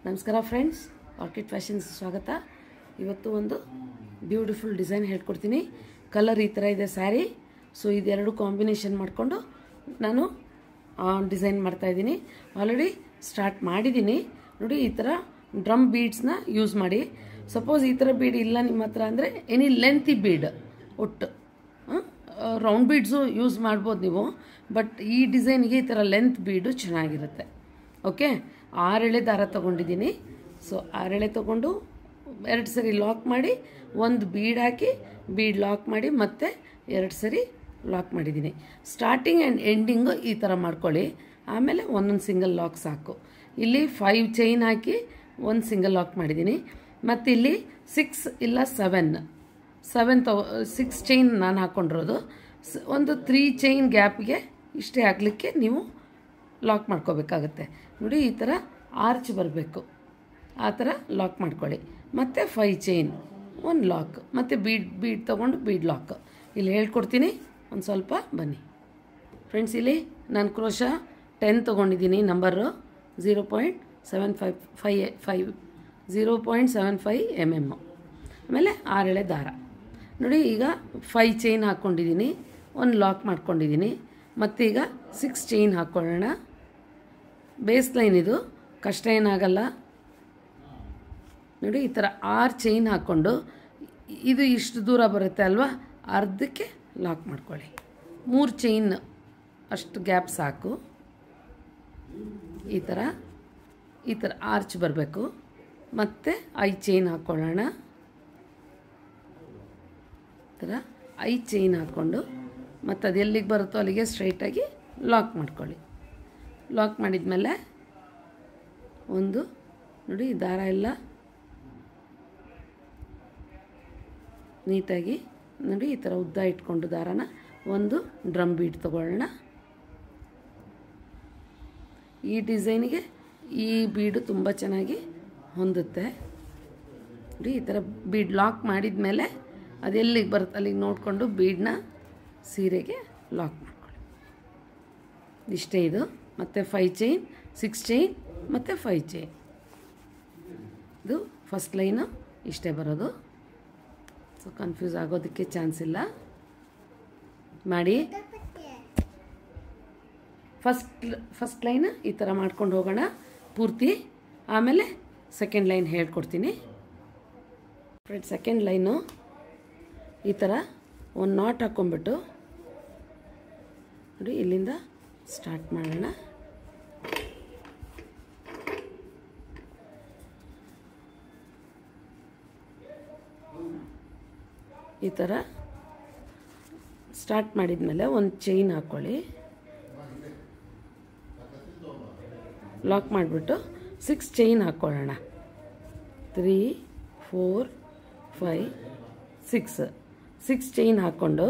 ನಮಸ್ಕಾರ friends, orchid fashions ಸ್ವಾಗತ. ಇವತ್ತು ಒಂದು ಬ್ಯೂಟಿಫುಲ್ ಡಿಸೈನ್ ಹೇಳ್ಕೊಡ್ತೀನಿ. ಕಲರ್ ಈ ಥರ ಇದೆ ಸ್ಯಾರಿ. ಸೊ ಇದೆರಡು ಕಾಂಬಿನೇಷನ್ ಮಾಡಿಕೊಂಡು ನಾನು ಡಿಸೈನ್ ಮಾಡ್ತಾಯಿದ್ದೀನಿ. ಆಲ್ರೆಡಿ ಸ್ಟಾರ್ಟ್ ಮಾಡಿದ್ದೀನಿ. ನೋಡಿ, ಈ ಥರ ಡ್ರಮ್ ಬೀಡ್ಸ್ನ ಯೂಸ್ ಮಾಡಿ. ಸಪೋಸ್ ಈ ಥರ ಬೀಡ್ ಇಲ್ಲ ನಿಮ್ಮ ಹತ್ರ ಅಂದರೆ ಎನಿ ಲೆಂತಿ ಬೀಡ್, ಒಟ್ಟು ರೌಂಡ್ ಬೀಡ್ಸು ಯೂಸ್ ಮಾಡ್ಬೋದು ನೀವು. ಬಟ್ ಈ ಡಿಸೈನ್ಗೆ ಈ ಥರ ಲೆಂತ್ ಬೀಡು ಚೆನ್ನಾಗಿರುತ್ತೆ. ಓಕೆ, 6 ಎಳೆ ದಾರ ತೊಗೊಂಡಿದ್ದೀನಿ. ಸೊ 6 ಎಳೆ ತೊಗೊಂಡು 2 ಸರಿ ಲಾಕ್ ಮಾಡಿ, ಒಂದು ಬೀಡ್ ಹಾಕಿ ಬೀಡ್ ಲಾಕ್ ಮಾಡಿ ಮತ್ತೆ 2 ಸರಿ ಲಾಕ್ ಮಾಡಿದ್ದೀನಿ. ಸ್ಟಾರ್ಟಿಂಗ್ ಆ್ಯಂಡ್ ಎಂಡಿಂಗು ಈ ಥರ ಮಾಡ್ಕೊಳ್ಳಿ. ಆಮೇಲೆ ಒಂದೊಂದು ಸಿಂಗಲ್ ಲಾಕ್ ಸಾಕು. ಇಲ್ಲಿ 5 ಚೈನ್ ಹಾಕಿ ಒಂದು ಸಿಂಗಲ್ ಲಾಕ್ ಮಾಡಿದ್ದೀನಿ. ಮತ್ತು ಇಲ್ಲಿ 6 ಇಲ್ಲ 6 ಚೈನ್ ನಾನು ಹಾಕ್ಕೊಂಡಿರೋದು. ಒಂದು 3 ಚೈನ್ ಗ್ಯಾಪ್ಗೆ ಇಷ್ಟೇ ಹಾಕಲಿಕ್ಕೆ ನೀವು ಲಾಕ್ ಮಾಡ್ಕೋಬೇಕಾಗತ್ತೆ. ನೋಡಿ, ಈ ಥರ ಆರ್ಚ್ ಬರಬೇಕು, ಆ ಥರ ಲಾಕ್ ಮಾಡ್ಕೊಳ್ಳಿ. ಮತ್ತು 5 ಚೈನ್, ಒಂದು ಲಾಕ್, ಮತ್ತು ಬೀಡ್ ತೊಗೊಂಡು ಬೀಡ್ ಲಾಕ್. ಇಲ್ಲಿ ಹೇಳ್ಕೊಡ್ತೀನಿ, ಒಂದು ಸ್ವಲ್ಪ ಬನ್ನಿ ಫ್ರೆಂಡ್ಸ್. ಇಲ್ಲಿ ನಾನು ಕ್ರೋಶ 10 ತೊಗೊಂಡಿದ್ದೀನಿ, ನಂಬರು 0.75 mm. ಆಮೇಲೆ 6 ಎಳೆ ದಾರ. ನೋಡಿ, ಈಗ 5 ಚೈನ್ ಹಾಕ್ಕೊಂಡಿದ್ದೀನಿ, ಒಂದು ಲಾಕ್ ಮಾಡ್ಕೊಂಡಿದ್ದೀನಿ. ಮತ್ತೀಗ 6 ಚೈನ್ ಹಾಕ್ಕೊಳ್ಳೋಣ. ಬೇಸ್ ಲೈನ್ ಇದು, ಕಷ್ಟ ಏನಾಗಲ್ಲ. ನೋಡಿ, ಈ ಥರ 6 ಚೈನ್ ಹಾಕ್ಕೊಂಡು ಇದು ಇಷ್ಟು ದೂರ ಬರುತ್ತೆ ಅಲ್ವಾ, ಅರ್ಧಕ್ಕೆ ಲಾಕ್ ಮಾಡ್ಕೊಳ್ಳಿ. 3 ಚೈನ್ ಅಷ್ಟು ಗ್ಯಾಪ್ ಸಾಕು. ಈ ಥರ ಆರ್ಚ್ ಬರಬೇಕು. ಮತ್ತು 5 ಚೈನ್ ಹಾಕ್ಕೊಳ್ಳೋಣ. ಈ ಥರ 5 ಚೈನ್ ಹಾಕ್ಕೊಂಡು ಮತ್ತು ಅದು ಎಲ್ಲಿಗೆ ಬರುತ್ತೋ ಅಲ್ಲಿಗೆ ಸ್ಟ್ರೈಟಾಗಿ ಲಾಕ್ ಮಾಡ್ಕೊಳ್ಳಿ. ಲಾಕ್ ಮಾಡಿದ್ಮೇಲೆ ಒಂದು ನೋಡಿ, ದಾರ ಎಲ್ಲ ನೀಟಾಗಿ ನೋಡಿ ಈ ಥರ ಉದ್ದ ಇಟ್ಕೊಂಡು ದಾರನ ಒಂದು ಡ್ರಮ್ ಬೀಡ್ ತೊಗೊಳ್ಳೋಣ. ಈ ಡಿಸೈನಿಗೆ ಈ ಬೀಡು ತುಂಬ ಚೆನ್ನಾಗಿ ಹೊಂದುತ್ತೆ. ನೋಡಿ, ಈ ಥರ ಬೀಡ್ ಲಾಕ್ ಮಾಡಿದ ಮೇಲೆ ಅದು ಎಲ್ಲಿಗೆ ಬರುತ್ತೆ ಅಲ್ಲಿಗೆ ನೋಡಿಕೊಂಡು ಬೀಡನ್ನ ಸೀರೆಗೆ ಲಾಕ್ ಮಾಡ್ಕೊಳ್ಳಿ. ಇಷ್ಟೇ ಇದು. ಮತ್ತು 5 ಚೈನ್, 6 ಚೈನ್ ಮತ್ತು 5 ಚೈನ್. ಇದು ಫಸ್ಟ್ ಲೈನು ಇಷ್ಟೇ ಬರೋದು. ಸೊ ಕನ್ಫ್ಯೂಸ್ ಆಗೋದಕ್ಕೆ ಚಾನ್ಸ್ ಇಲ್ಲ. ಮಾಡಿ. ಫಸ್ಟ್ ಲೈನ್ ಈ ಥರ ಮಾಡ್ಕೊಂಡು ಹೋಗೋಣ ಪೂರ್ತಿ. ಆಮೇಲೆ ಸೆಕೆಂಡ್ ಲೈನ್ ಹೇಳ್ಕೊಡ್ತೀನಿ ಫ್ರೆಂಡ್. ಸೆಕೆಂಡ್ ಲೈನು ಈ ಥರ ಒಂದು ನಾಟ್ ಹಾಕ್ಕೊಂಬಿಟ್ಟು ನೋಡಿ, ಇಲ್ಲಿಂದ ಸ್ಟಾರ್ಟ್ ಮಾಡೋಣ. ಈ ಥರ ಸ್ಟಾರ್ಟ್ ಮಾಡಿದ್ಮೇಲೆ ಒಂದು ಚೈನ್ ಹಾಕ್ಕೊಳ್ಳಿ. ಲಾಕ್ ಮಾಡಿಬಿಟ್ಟು 6 ಚೈನ್ ಹಾಕ್ಕೊಳ್ಳೋಣ. 3, 4, 5, 6 ಚೈನ್ ಹಾಕ್ಕೊಂಡು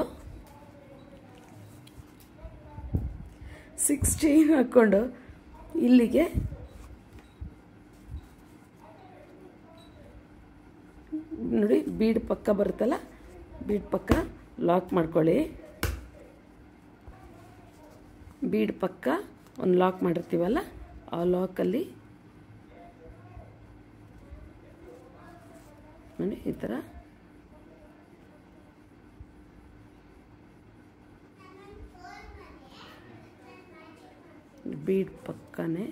6 ಚೈನ್ ಹಾಕ್ಕೊಂಡು ಇಲ್ಲಿಗೆ ನೋಡಿ, ಬೀಡ್ ಪಕ್ಕ ಬರುತ್ತಲ್ಲ, ಬೀಡ್ ಪಕ್ಕ ಲಾಕ್ ಮಾಡ್ಕೊಳ್ಳಿ. ಬೀಡ್ ಪಕ್ಕ ಒಂದು ಲಾಕ್ ಮಾಡಿರ್ತೀವಲ್ಲ, ಆ ಲಾಕಲ್ಲಿ ನೋಡಿ ಈ ಥರ ಬೀಡ್ ಪಕ್ಕನೇ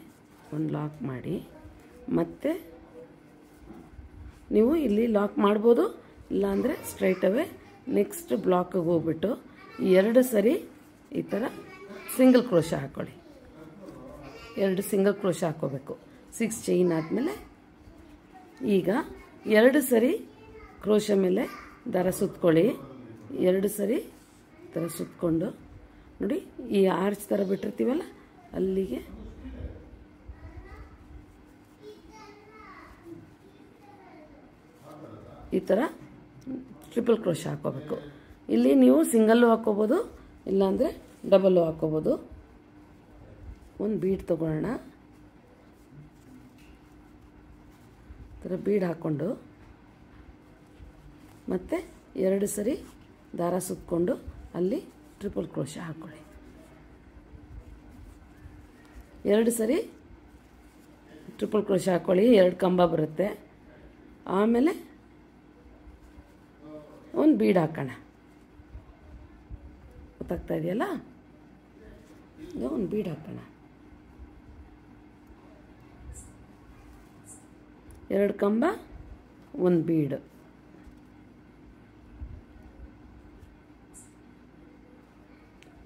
ಒಂದು ಲಾಕ್ ಮಾಡಿ, ಮತ್ತು ನೀವು ಇಲ್ಲಿ ಲಾಕ್ ಮಾಡ್ಬೋದು, ಇಲ್ಲಾಂದರೆ ಸ್ಟ್ರೈಟ್ ಅವೇ ನೆಕ್ಸ್ಟ್ ಬ್ಲಾಕಿಗೆ ಹೋಗ್ಬಿಟ್ಟು 2 ಸರಿ ಈ ಥರ ಸಿಂಗಲ್ ಕ್ರೋಶ ಹಾಕ್ಕೊಳ್ಳಿ. 2 ಸಿಂಗಲ್ ಕ್ರೋಶ ಹಾಕ್ಕೋಬೇಕು. 6 ಚೈನ್ ಆದಮೇಲೆ ಈಗ 2 ಸರಿ ಕ್ರೋಶ ಮೇಲೆ ದಾರ ಸುತ್ಕೊಳ್ಳಿ. 2 ಸರಿ ಈ ಥರ ಸುತ್ಕೊಂಡು ನೋಡಿ, ಈ ಆರ್ಚ್ ಥರ ಬಿಟ್ಟಿರ್ತೀವಲ್ಲ ಅಲ್ಲಿಗೆ ಈ ಥರ ಟ್ರಿಪಲ್ ಕ್ರೋಶ ಹಾಕ್ಕೋಬೇಕು. ಇಲ್ಲಿ ನೀವು ಸಿಂಗಲ್ಲು ಹಾಕ್ಕೋಬೋದು, ಇಲ್ಲಾಂದರೆ ಡಬಲ್ಲು ಹಾಕ್ಕೋಬೋದು. ಒಂದು ಬೀಡ್ ತೊಗೊಳ್ಳೋಣ. ಈ ಥರ ಬೀಡ್ ಹಾಕ್ಕೊಂಡು ಮತ್ತು 2 ಸರಿ ದಾರ ಸುತ್ಕೊಂಡು ಅಲ್ಲಿ ಟ್ರಿಪಲ್ ಕ್ರೋಶ ಹಾಕ್ಕೊಳ್ಳಿ. 2 ಸರಿ ಟ್ರಿಪಲ್ ಕ್ರೋಶೆ ಹಾಕ್ಕೊಳ್ಳಿ, 2 ಕಂಬ ಬರುತ್ತೆ. ಆಮೇಲೆ ಒಂದು ಬೀಡ್ ಹಾಕೋಣ. ಗೊತ್ತಾಗ್ತಾ ಇದೆಯಲ್ಲ, ಈಗ ಒಂದು ಬೀಡ್ ಹಾಕೋಣ. 2 ಕಂಬ, 1 ಬೀಡ್.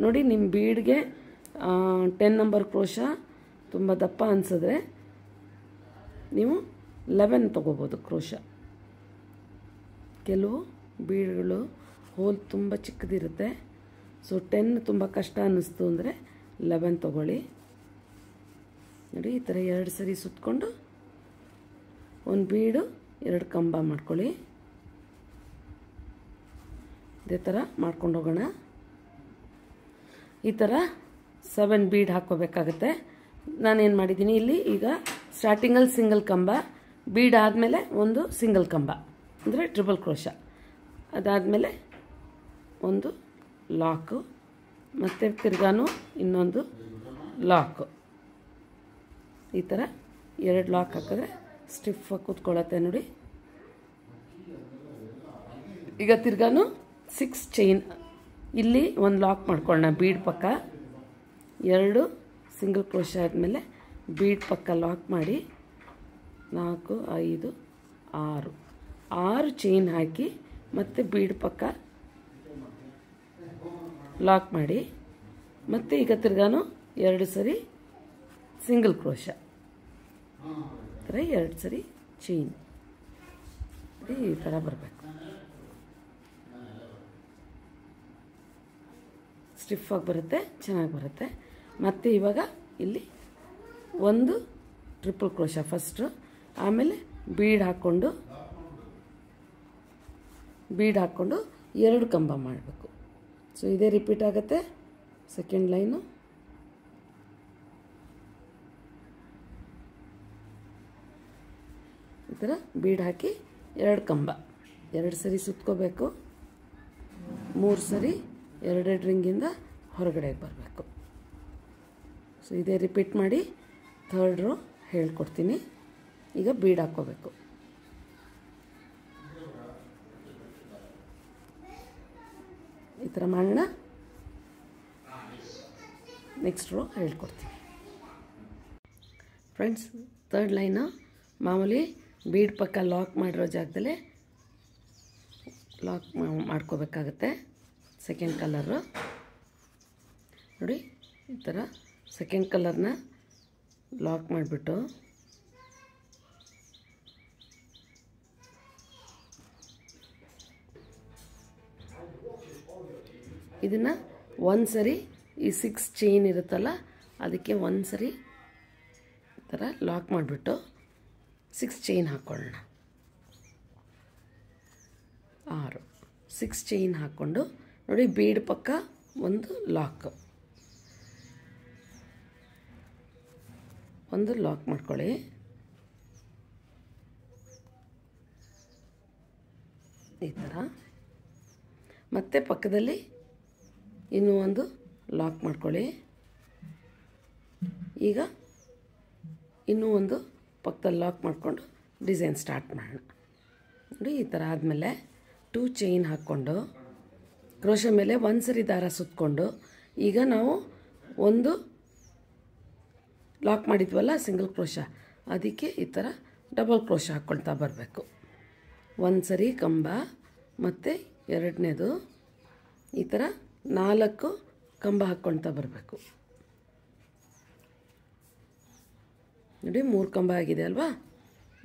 ನೋಡಿ, ನಿಮ್ಮ ಬೀಡ್ಗೆ 10 ನಂಬರ್ ಕ್ರೋಶ ತುಂಬ ದಪ್ಪ ಅನಿಸಿದ್ರೆ ನೀವು 11 ತೊಗೋಬೋದು ಕ್ರೋಶ. ಕೆಲವು ಬೀಡ್ಗಳು ಹೋಲ್ ತುಂಬ ಚಿಕ್ಕದಿರುತ್ತೆ. ಸೊ 10 ತುಂಬ ಕಷ್ಟ ಅನ್ನಿಸ್ತು ಅಂದರೆ 11 ತೊಗೊಳ್ಳಿ. ನೋಡಿ, ಈ ಥರ 2 ಸರಿ ಸುತ್ತಕೊಂಡು 1 ಬೀಡು 2 ಕಂಬ ಮಾಡ್ಕೊಳ್ಳಿ. ಇದೇ ಥರ ಮಾಡ್ಕೊಂಡು ಹೋಗೋಣ. ಈ ಥರ 7 ಬೀಡ್ ಹಾಕ್ಕೋಬೇಕಾಗತ್ತೆ. ನಾನೇನು ಮಾಡಿದ್ದೀನಿ ಇಲ್ಲಿ, ಈಗ ಸ್ಟಾರ್ಟಿಂಗಲ್ಲಿ ಸಿಂಗಲ್ ಕಂಬ, ಬೀಡ್ ಆದಮೇಲೆ ಒಂದು ಸಿಂಗಲ್ ಕಂಬ ಅಂದರೆ ಟ್ರಿಪಲ್ ಕ್ರೋಶ, ಅದಾದಮೇಲೆ ಒಂದು ಲಾಕು, ಮತ್ತು ತಿರ್ಗಾನು ಇನ್ನೊಂದು ಲಾಕು. ಈ ಥರ 2 ಲಾಕ್ ಹಾಕಿದ್ರೆ ಸ್ಟಿಫಾಗಿ ಕೂತ್ಕೊಳ್ಳುತ್ತೆ ನೋಡಿ. ಈಗ ತಿರ್ಗಾನು 6 ಚೈನ್, ಇಲ್ಲಿ ಒಂದು ಲಾಕ್ ಮಾಡ್ಕೊಳ್ಳೋಣ ಬೀಡ್ ಪಕ್ಕ. 2 ಸಿಂಗಲ್ ಕ್ರೋಶ ಆದಮೇಲೆ ಬೀಡ್ ಪಕ್ಕ ಲಾಕ್ ಮಾಡಿ 4, 5, 6 ಚೈನ್ ಹಾಕಿ ಮತ್ತು ಬೀಡ್ ಪಕ್ಕ ಲಾಕ್ ಮಾಡಿ, ಮತ್ತು ಈಗ ತಿರ್ಗಾನು 2 ಸರಿ ಸಿಂಗಲ್ ಕ್ರೋಶ, ಈ ಥರ 2 ಸರಿ ಚೈನ್, ಈ ಥರ ಬರಬೇಕು. ಸ್ಟಿಫಾಗಿ ಬರುತ್ತೆ, ಚೆನ್ನಾಗಿ ಬರುತ್ತೆ. ಮತ್ತು ಇವಾಗ ಇಲ್ಲಿ ಒಂದು ಟ್ರಿಪಲ್ ಕ್ರೋಶ ಫಸ್ಟು, ಆಮೇಲೆ ಬೀಡ್ ಹಾಕ್ಕೊಂಡು 2 ಕಂಬ ಮಾಡಬೇಕು. ಸೊ ಇದೇ ರಿಪೀಟ್ ಆಗುತ್ತೆ. ಸೆಕೆಂಡ್ ಲೈನು ಈ ಥರ ಬೀಡ್ ಹಾಕಿ 2 ಕಂಬ, 2 ಸರಿ ಸುತ್ಕೋಬೇಕು. 3 ಸರಿ 2 ರಿಂಗಿಂದ ಹೊರಗಡೆಗೆ ಬರಬೇಕು. ಸೊ ಇದೇ ರಿಪೀಟ್ ಮಾಡಿ. 3rd ರೋ ಹೇಳ್ಕೊಡ್ತೀನಿ. ಈಗ ಬೀಡ್ ಹಾಕ್ಕೋಬೇಕು. ಈ ಥರ ಮಾಡೋಣ. ನೆಕ್ಸ್ಟ್ ರೋ ಹೇಳ್ಕೊಡ್ತೀನಿ. ಫ್ರೆಂಡ್ಸ್, 3rd ಲೈನು ಮಾಮೂಲಿ ಬೀಡ್ ಪಕ್ಕ ಲಾಕ್ ಮಾಡಿರೋ ಜಾಗದಲ್ಲೇ ಲಾಕ್ ಮಾಡ್ಕೋಬೇಕಾಗತ್ತೆ. ಸೆಕೆಂಡ್ ಕಲರು ನೋಡಿ, ಈ ಥರ ಸೆಕೆಂಡ್ ಕಲರ್ನ ಲಾಕ್ ಮಾಡಿಬಿಟ್ಟು ಇದನ್ನು 1 ಸರಿ ಈ 6 ಚೈನ್ ಇರುತ್ತಲ್ಲ ಅದಕ್ಕೆ 1 ಸರಿ ಈ ಥರ ಲಾಕ್ ಮಾಡಿಬಿಟ್ಟು 6 ಚೈನ್ ಹಾಕ್ಕೊಳ್ಳೋಣ. 6 ಚೈನ್ ಹಾಕ್ಕೊಂಡು ನೋಡಿ, ಬೀಡ್ ಪಕ್ಕ ಒಂದು ಲಾಕ್, ಒಂದು ಲಾಕ್ ಮಾಡ್ಕೊಳ್ಳಿ. ಈ ಥರ ಮತ್ತೆ ಪಕ್ಕದಲ್ಲಿ ಇನ್ನೂ ಒಂದು ಲಾಕ್ ಮಾಡ್ಕೊಳ್ಳಿ. ಈಗ ಇನ್ನೂ ಒಂದು ಪಕ್ಕದಲ್ಲಿ ಲಾಕ್ ಮಾಡಿಕೊಂಡು ಡಿಸೈನ್ ಸ್ಟಾರ್ಟ್ ಮಾಡೋಣ. ನೋಡಿ, ಈ ಥರ ಆದಮೇಲೆ 2 ಚೈನ್ ಹಾಕ್ಕೊಂಡು ಕ್ರೋಶ ಮೇಲೆ 1 ಸರಿ ದಾರ ಸುತ್ತಕೊಂಡು, ಈಗ ನಾವು ಒಂದು ಲಾಕ್ ಮಾಡಿದ್ವಲ್ಲ ಸಿಂಗಲ್ ಕ್ರೋಶ, ಅದಕ್ಕೆ ಈ ಥರ ಡಬಲ್ ಕ್ರೋಶ ಹಾಕ್ಕೊಳ್ತಾ ಬರಬೇಕು. 1 ಸರಿ ಕಂಬ ಮತ್ತು 2ನೇದು ಈ ಥರ 4 ಕಂಬ ಹಾಕ್ಕೊಳ್ತಾ ಬರಬೇಕು. ನೋಡಿ, 3 ಕಂಬ ಆಗಿದೆ ಅಲ್ವಾ,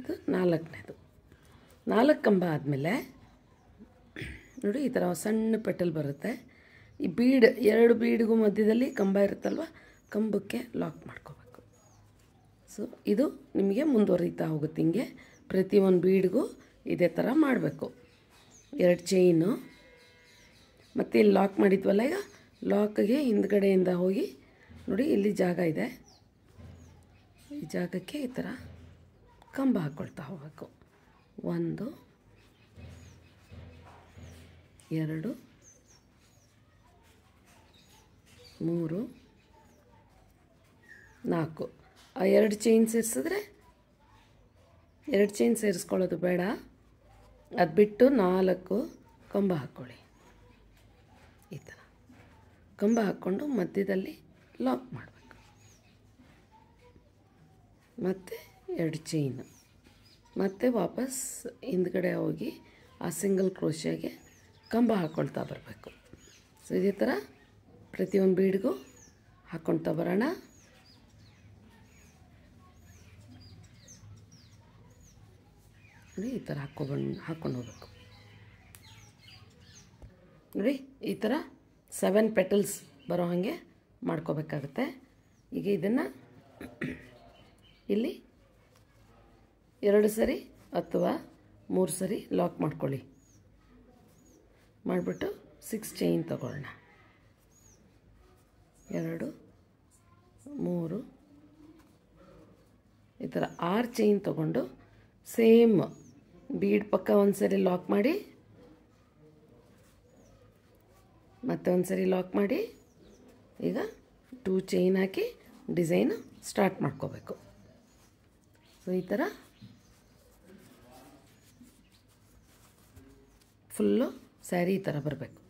ಇದು 4ನೇದು. 4 ಕಂಬ ಆದಮೇಲೆ ನೋಡಿ, ಈ ಥರ ಸಣ್ಣ ಪೆಟಲ್ ಬರುತ್ತೆ. ಈ ಬೀಡ್ 2 ಬೀಡ್ಗೂ ಮಧ್ಯದಲ್ಲಿ ಕಂಬ ಇರುತ್ತಲ್ವ, ಕಂಬಕ್ಕೆ ಲಾಕ್ ಮಾಡ್ಕೋಬೇಕು. ಸೊ ಇದು ನಿಮಗೆ ಮುಂದುವರಿತಾ ಹೋಗುತ್ತೆ. ಹಿಂಗೆ ಪ್ರತಿಯೊಂದು ಬೀಡ್ಗೂ ಇದೇ ಥರ ಮಾಡಬೇಕು. 2 ಚೈನು ಮತ್ತು ಇಲ್ಲಿ ಲಾಕ್ ಮಾಡಿದ್ವಲ್ಲ, ಈಗ ಲಾಕ್ಗೆ ಹಿಂದ್ಗಡೆಯಿಂದ ಹೋಗಿ ನೋಡಿ, ಇಲ್ಲಿ ಜಾಗ ಇದೆ, ಈ ಜಾಗಕ್ಕೆ ಈ ಥರ ಕಂಬ ಹಾಕ್ಕೊಳ್ತಾ ಹೋಗಬೇಕು. 1 2 3 4 ಆ 2 ಚೈನ್ ಸೇರಿಸಿದ್ರೆ 2 ಚೈನ್ ಸೇರಿಸ್ಕೊಳ್ಳೋದು ಬೇಡ, ಅದು ಬಿಟ್ಟು 4 ಕಂಬ ಹಾಕ್ಕೊಳ್ಳಿ. ಈ ಥರ ಕಂಬ ಹಾಕ್ಕೊಂಡು ಮಧ್ಯದಲ್ಲಿ ಲಾಕ್ ಮಾಡಬೇಕು. ಮತ್ತು 2 ಚೈನು, ಮತ್ತು ವಾಪಸ್ ಹಿಂದ್ಗಡೆ ಹೋಗಿ ಆ ಸಿಂಗಲ್ ಕ್ರೋಶಿಯಾಗೆ ಕಂಬ ಹಾಕ್ಕೊಳ್ತಾ ಬರಬೇಕು. ಸೊ ಇದೇ ಥರ ಪ್ರತಿಯೊಂದು ಬೀಡ್ಗೂ ಹಾಕ್ಕೊಳ್ತಾ ಬರೋಣ. ನೋಡಿ ಈ ಥರ ಹಾಕ್ಕೊಂಡು ಹೋಗ್ಬೇಕು. ನೋಡಿ ಈ ಥರ 7 ಪೆಟಲ್ಸ್ ಬರೋ ಹಾಗೆ ಮಾಡ್ಕೋಬೇಕಾಗುತ್ತೆ. ಈಗ ಇದನ್ನು ಇಲ್ಲಿ 2 ಸರಿ ಅಥವಾ 3 ಸರಿ ಲಾಕ್ ಮಾಡ್ಕೊಳ್ಳಿ. ಮಾಡಿಬಿಟ್ಟು 6 ಚೈನ್ ತಗೊಳ್ಳೋಣ. 2 3 ಈ ಥರ 6 ಚೈನ್ ತಗೊಂಡು ಸೇಮ್ ಬೀಡ್ ಪಕ್ಕ ಒಂದು ಸರಿ ಲಾಕ್ ಮಾಡಿ, ಮತ್ತೆ ಒಂದು ಸರಿ ಲಾಕ್ ಮಾಡಿ, ಈಗ 2 ಚೈನ್ ಹಾಕಿ ಡಿಸೈನ್ ಸ್ಟಾರ್ಟ್ ಮಾಡ್ಕೋಬೇಕು. ಸೊ ಈ ಥರ ಫುಲ್ಲು ಸ್ಯಾರಿ ಈ ಥರ ಬರಬೇಕು.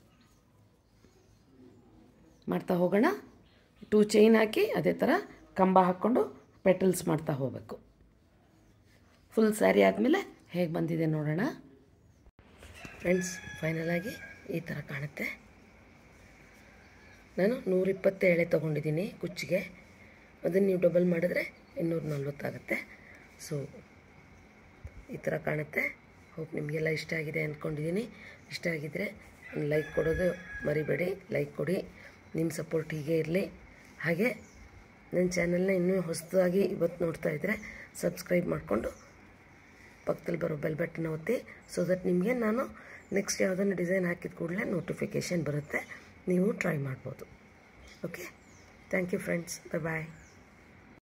ಮಾಡ್ತಾ ಹೋಗೋಣ. 2 ಚೈನ್ ಹಾಕಿ ಅದೇ ಥರ ಕಂಬ ಹಾಕ್ಕೊಂಡು ಪೆಟಲ್ಸ್ ಮಾಡ್ತಾ ಹೋಗಬೇಕು. ಫುಲ್ ಸ್ಯಾರಿ ಆದಮೇಲೆ ಹೇಗೆ ಬಂದಿದೆ ನೋಡೋಣ. ಫ್ರೆಂಡ್ಸ್, ಫೈನಲಾಗಿ ಈ ಥರ ಕಾಣುತ್ತೆ. ನಾನು 120 ಎಳೆ ತೊಗೊಂಡಿದ್ದೀನಿ ಕುಚ್ಚಿಗೆ. ಅದನ್ನು ನೀವು ಡಬಲ್ ಮಾಡಿದ್ರೆ 240 ಆಗುತ್ತೆ. ಸೊ ಈ ಥರ ಕಾಣುತ್ತೆ. ಹೋಪ್ ನಿಮಗೆಲ್ಲ ಇಷ್ಟ ಆಗಿದೆ ಅಂದ್ಕೊಂಡಿದ್ದೀನಿ. ಇಷ್ಟ ಆಗಿದ್ದರೆ ಒಂದು ಲೈಕ್ ಕೊಡೋದು ಮರಿಬೇಡಿ. ಲೈಕ್ ಕೊಡಿ, ನಿಮ್ಮ ಸಪೋರ್ಟ್ ಹೀಗೆ ಇರಲಿ. ಹಾಗೆ ನನ್ನ ಚಾನಲ್ನ ಇನ್ನೂ ಹೊಸದಾಗಿ ಇವತ್ತು ನೋಡ್ತಾ ಇದ್ದರೆ ಸಬ್ಸ್ಕ್ರೈಬ್ ಮಾಡಿಕೊಂಡು ಪಕ್ಕದಲ್ಲಿ ಬರೋ ಬೆಲ್ ಬಟನ್ ಒತ್ತಿ. ಸೊ ದಟ್ ನಿಮಗೆ ನಾನು ನೆಕ್ಸ್ಟ್ ಯಾವುದನ್ನು ಡಿಸೈನ್ ಹಾಕಿದ ಕೂಡಲೇ ನೋಟಿಫಿಕೇಷನ್ ಬರುತ್ತೆ. ನೀವು ಟ್ರೈ ಮಾಡ್ಬೋದು. Okay, thank you friends. Bye.